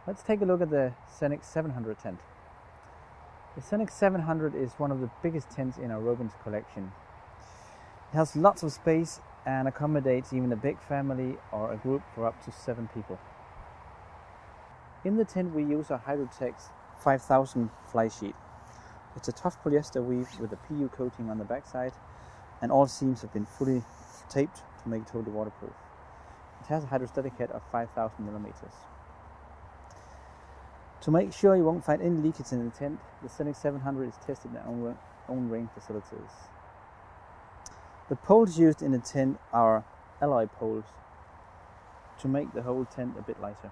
Let's take a look at the Scenic 700 tent. The Scenic 700 is one of the biggest tents in our Robent collection. It has lots of space and accommodates even a big family or a group for up to 7 people. In the tent we use a Hydrotex 5000 fly sheet. It's a tough polyester weave with a PU coating on the backside, and all seams have been fully taped to make it totally waterproof. It has a hydrostatic head of 5000 millimeters. To make sure you won't find any leakage in the tent, the Scenic 700 is tested in our own rain facilities. The poles used in the tent are alloy poles to make the whole tent a bit lighter.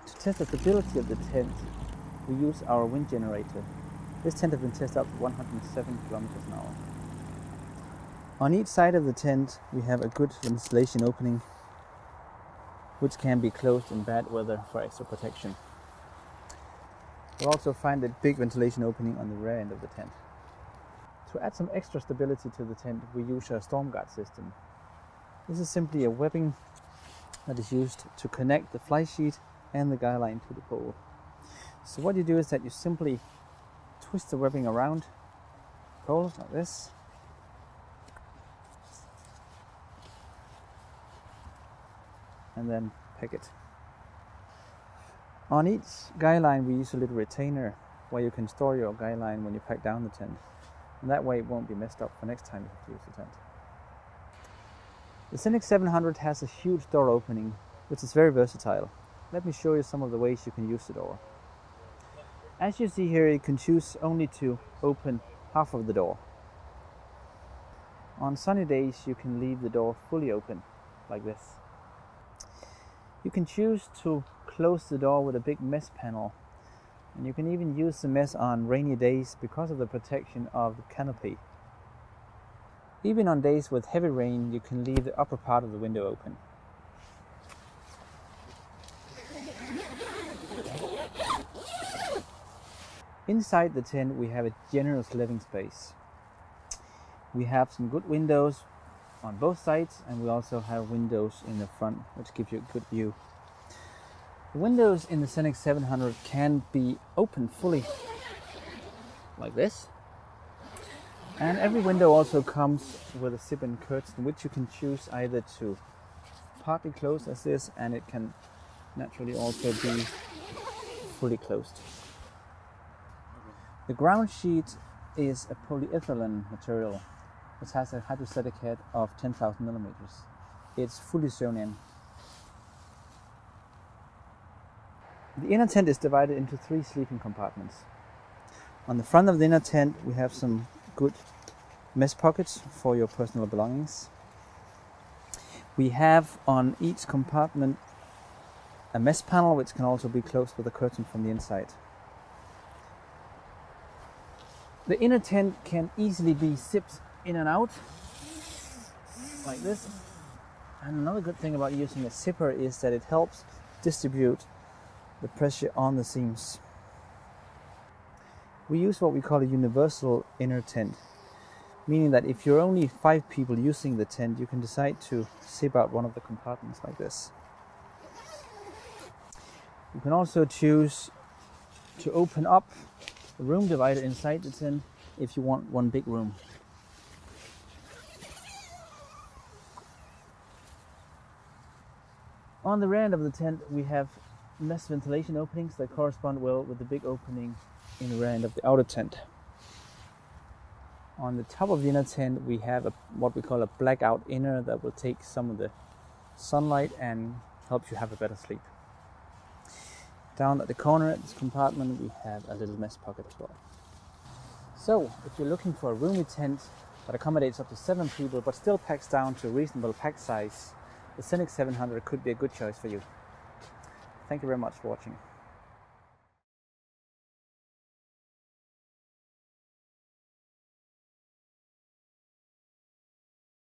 To test the stability of the tent, we use our wind generator. This tent has been tested up to 107 kilometers an hour. On each side of the tent we have a good ventilation opening, which can be closed in bad weather for extra protection. You'll also find a big ventilation opening on the rear end of the tent. To add some extra stability to the tent, we use a storm guard system. This is simply a webbing that is used to connect the fly sheet and the guy line to the pole. So what you do is that you simply twist the webbing around the pole like this, and then peg it. On each guy line we use a little retainer where you can store your guy line when you pack down the tent, and that way it won't be messed up for next time you have to use the tent. The Scenic 700 has a huge door opening which is very versatile. Let me show you some of the ways you can use the door. As you see here, you can choose only to open half of the door. On sunny days you can leave the door fully open like this. You can choose to close the door with a big mesh panel, and you can even use the mesh on rainy days because of the protection of the canopy. Even on days with heavy rain, you can leave the upper part of the window open. Inside the tent we have a generous living space. We have some good windows on both sides, and we also have windows in the front which give you a good view. The windows in the Scenic 700 can be opened fully like this, and every window also comes with a zip-in curtain which you can choose either to partly close as this, and it can naturally also be fully closed. The ground sheet is a polyethylene material which has a hydrostatic head of 10,000 millimeters. It's fully sewn in. The inner tent is divided into 3 sleeping compartments. On the front of the inner tent we have some good mesh pockets for your personal belongings. We have on each compartment a mesh panel which can also be closed with a curtain from the inside. The inner tent can easily be zipped in and out like this, and another good thing about using a zipper is that it helps distribute the pressure on the seams. We use what we call a universal inner tent, meaning that if you're only 5 people using the tent, you can decide to zip out one of the compartments like this. You can also choose to open up the room divider inside the tent if you want one big room. On the rear end of the tent we have mesh ventilation openings that correspond well with the big opening in the rear end of the outer tent. On the top of the inner tent we have what we call a blackout inner that will take some of the sunlight and help you have a better sleep. Down at the corner at this compartment we have a little mesh pocket as well. So if you're looking for a roomy tent that accommodates up to 7 people but still packs down to a reasonable pack size, the Scenic 700 could be a good choice for you. Thank you very much for watching.